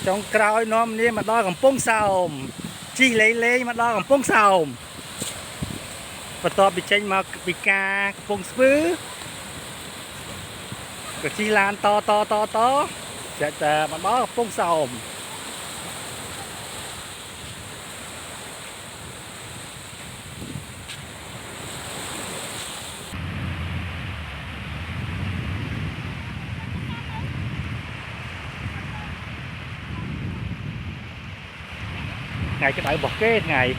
trong cào nômนี่mà đo cầm pông sào chi lấy mà đo cầm pông sào và to bị chênh mà bị ca pông spứ cái chi lan to sẽ mà đo cầm pông sào ngày cái bãi bọt cái ngày